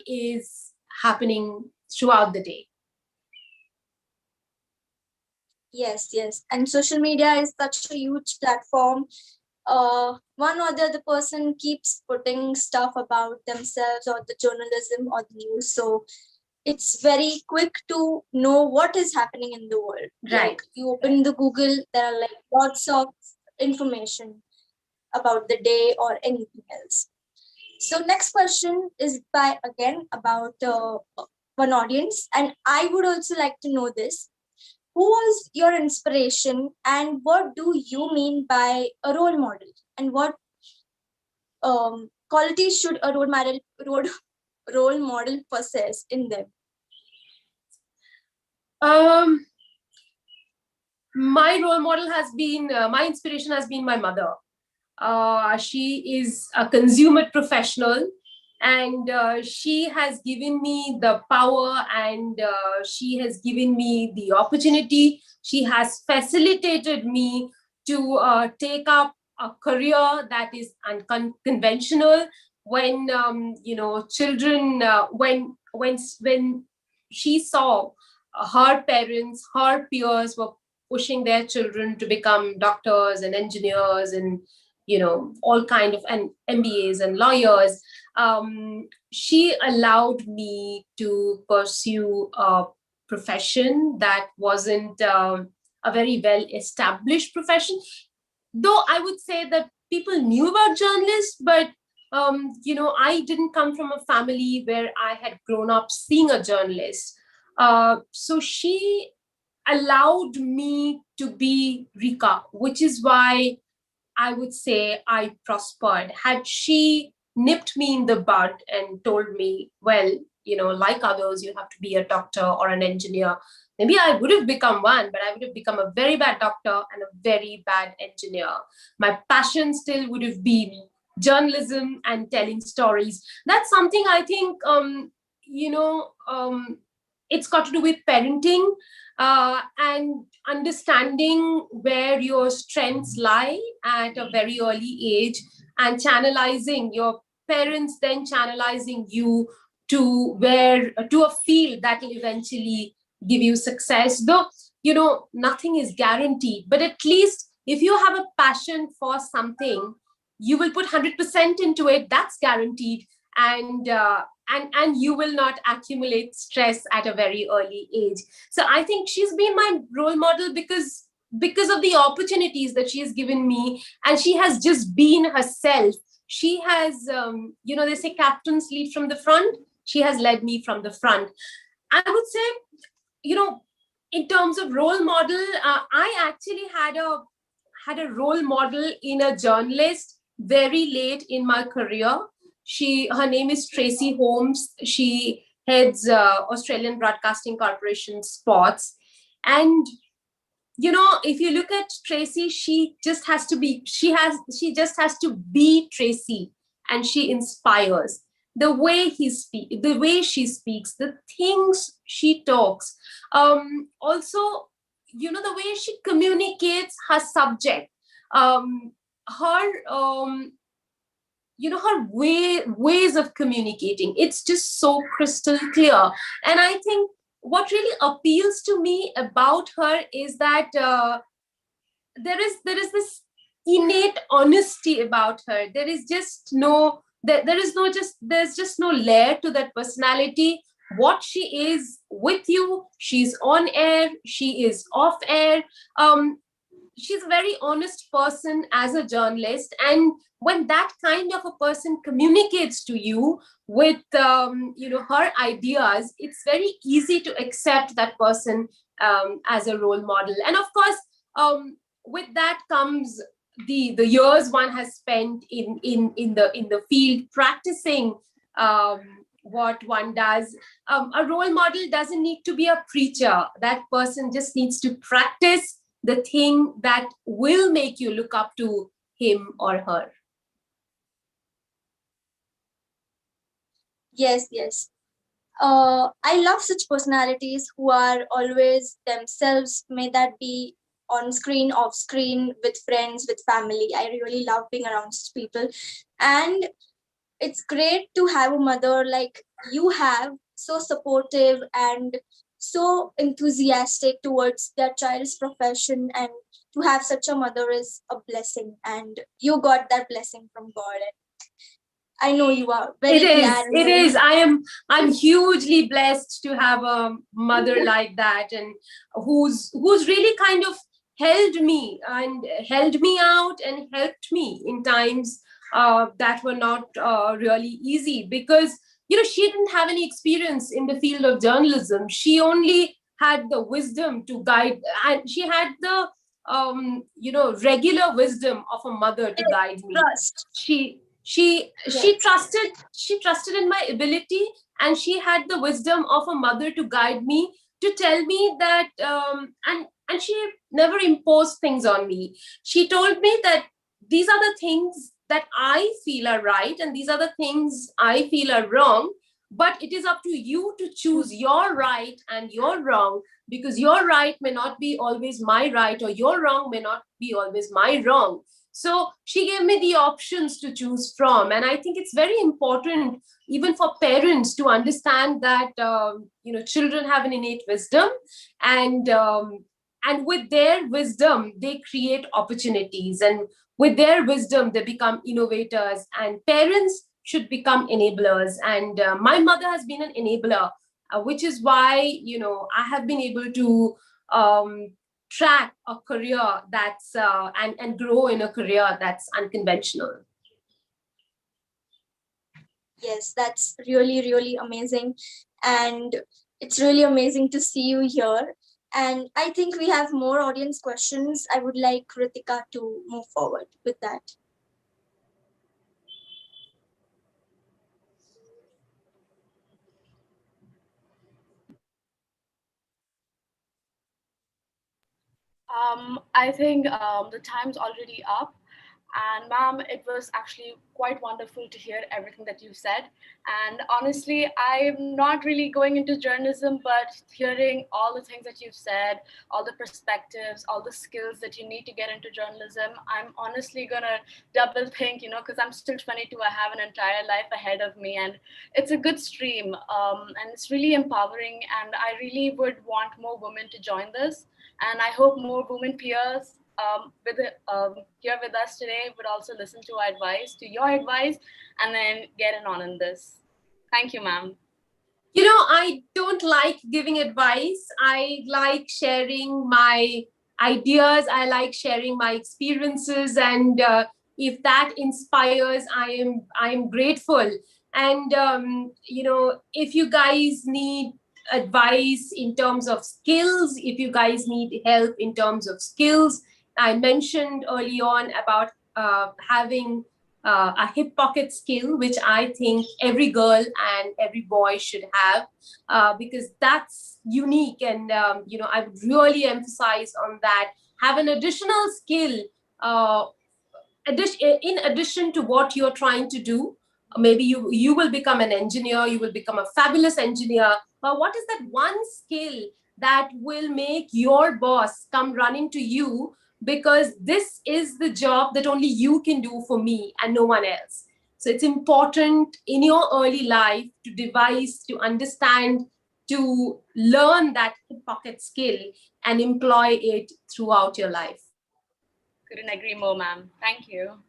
is happening throughout the day. Yes. And social media is such a huge platform. One or the other person keeps putting stuff about themselves or the journalism or the news. So it's very quick to know what is happening in the world. Right. Like you open the Google, there are like lots of information about the day or anything else. So next question is about one audience, and I would also like to know this. Who was your inspiration, and what do you mean by a role model, and what qualities should a role model possess in them? My role model has been, my inspiration has been my mother. She is a consummate professional, and she has given me the power, and she has given me the opportunity. She has facilitated me to take up a career that is unconventional. When children, when she saw her parents, her peers were pushing their children to become doctors and engineers and all kind of and MBAs and lawyers, she allowed me to pursue a profession that wasn't a very well established profession. though I would say that people knew about journalists, but I didn't come from a family where I had grown up seeing a journalist. So she allowed me to be Rica, which is why I would say I prospered. Had she nipped me in the bud and told me, well, like others, you have to be a doctor or an engineer, maybe I would have become one, but I would have become a very bad doctor and a very bad engineer. My passion still would have been journalism and telling stories. That's something I think, it's got to do with parenting and understanding where your strengths lie at a very early age, and channelizing your parents, then channelizing you to a field that will eventually give you success. Though nothing is guaranteed, but at least if you have a passion for something, you will put 100% into it. That's guaranteed. And you will not accumulate stress at a very early age. So I think she's been my role model because of the opportunities that she has given me, and she has just been herself. She has they say captains lead from the front. She has led me from the front. I would say, in terms of role model, I actually had a role model in a journalist very late in my career. Her name is Tracy Holmes. She heads Australian Broadcasting Corporation Sports. And if you look at Tracy, she just has to be Tracy, and she inspires. The way the way she speaks, the things she talks, also the way she communicates her subject, her her ways of communicating, it's just so crystal clear. And I think what really appeals to me about her is that there is this innate honesty about her. There is just no there's just no layer to that personality. What she is with you, she's on air, she is off air. She's a very honest person as a journalist, and when that kind of a person communicates to you with her ideas, it's very easy to accept that person as a role model. And of course, with that comes the years one has spent in the field practicing what one does. A role model doesn't need to be a preacher. That person just needs to practice the thing that will make you look up to him or her. Yes, yes. I love such personalities who are always themselves, may that be on screen, off screen, with friends, with family. I really love being around such people. And it's great to have a mother like you have, so supportive and so enthusiastic towards their child's profession. And to have such a mother is a blessing, and you got that blessing from God. And I know you are very glad. It is. I'm hugely blessed to have a mother like that, and who's really kind of held me out and helped me in times that were not really easy, because she didn't have any experience in the field of journalism. She only had the wisdom to guide, and she had the regular wisdom of a mother to guide me. Trust. She trusted in my ability, and she had the wisdom of a mother to guide me, to tell me that and she never imposed things on me. She told me that these are the things that I feel are right, and these are the things I feel are wrong, but it is up to you to choose your right and your wrong, because your right may not be always my right, or your wrong may not be always my wrong. So she gave me the options to choose from. And I think it's very important, even for parents, to understand that, children have an innate wisdom, and with their wisdom, they create opportunities. And with their wisdom, they become innovators, and parents should become enablers. And my mother has been an enabler, which is why, I have been able to track a career that's and grow in a career that's unconventional. Yes, that's really, really amazing. And it's really amazing to see you here. And I think we have more audience questions. I would like Ritika to move forward with that. I think the time's already up. And ma'am, it was actually quite wonderful to hear everything that you said. And honestly, I'm not really going into journalism, but hearing all the things that you've said, all the perspectives, all the skills that you need to get into journalism, I'm honestly gonna double think, because I'm still 22, I have an entire life ahead of me, and it's a good stream, and it's really empowering. And I really would want more women to join this. And I hope more women peers here with us today would also listen to our advice, to your advice, and then get in this. Thank you, ma'am. I don't like giving advice. I like sharing my ideas. I like sharing my experiences, and if that inspires, I am grateful. And if you guys need advice in terms of skills, if you guys need help in terms of skills, I mentioned early on about having a hip pocket skill, which I think every girl and every boy should have, because that's unique. And, I would really emphasize on that. Have an additional skill in addition to what you're trying to do. Maybe you will become an engineer, you will become a fabulous engineer, but what is that one skill that will make your boss come running to you, because this is the job that only you can do for me and no one else. So it's important in your early life to devise, to understand, to learn that hip pocket skill and employ it throughout your life. Couldn't agree more, ma'am. Thank you.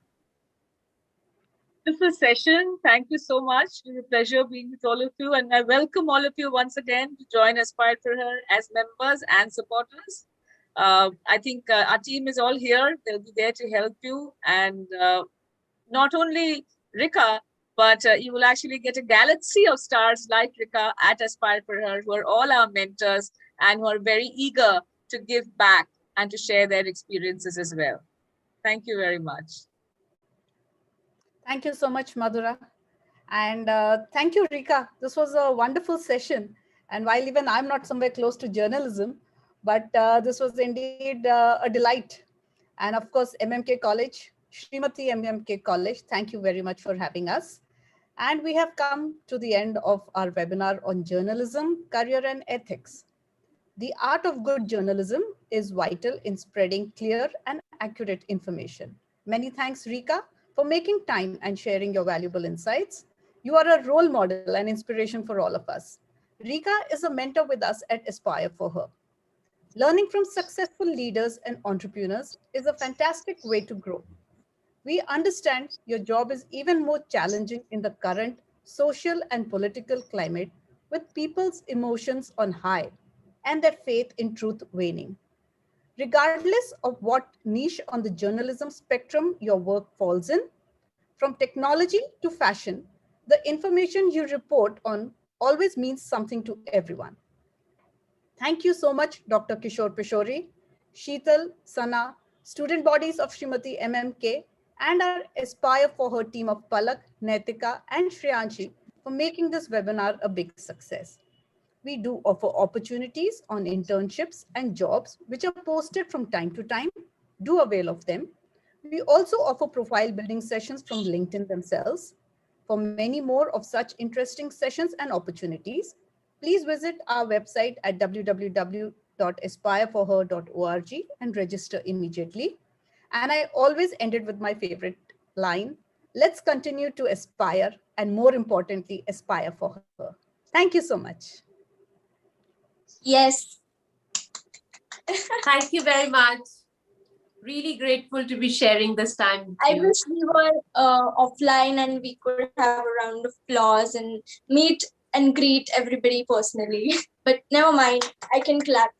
Beautiful session. Thank you so much. It was a pleasure being with all of you. And I welcome all of you once again to join Aspire for Her as members and supporters. I think our team is all here. They'll be there to help you. And not only Rica, but you will actually get a galaxy of stars like Rica at Aspire for Her, who are all our mentors and who are very eager to give back and to share their experiences as well. Thank you very much. Thank you so much, Madhura. And thank you, Rica. This was a wonderful session. And while even I'm not somewhere close to journalism, but this was indeed a delight. And of course, MMK College, Srimati MMK College, thank you very much for having us. And we have come to the end of our webinar on journalism, career and ethics. The art of good journalism is vital in spreading clear and accurate information. Many thanks, Rica, for making time and sharing your valuable insights. You are a role model and inspiration for all of us. Rica is a mentor with us at Aspire for Her. Learning from successful leaders and entrepreneurs is a fantastic way to grow. We understand your job is even more challenging in the current social and political climate, with people's emotions on high and their faith in truth waning. Regardless of what niche on the journalism spectrum your work falls in, from technology to fashion, the information you report on always means something to everyone. Thank you so much, Dr. Kishore Pishori, Sheetal, Sana, student bodies of Srimati MMK, and our Aspire for Her team of Palak, Netika, and Shriyanshi for making this webinar a big success. We do offer opportunities on internships and jobs, which are posted from time to time. Do avail of them. We also offer profile building sessions from LinkedIn themselves. For many more of such interesting sessions and opportunities, please visit our website at www.aspireforher.org and register immediately. And I always ended with my favorite line: let's continue to aspire, and more importantly, aspire for her. Thank you so much. Yes. Thank you very much. Really grateful to be sharing this time with you. I wish we were offline and we could have a round of applause and meet and greet everybody personally. But never mind, I can clap.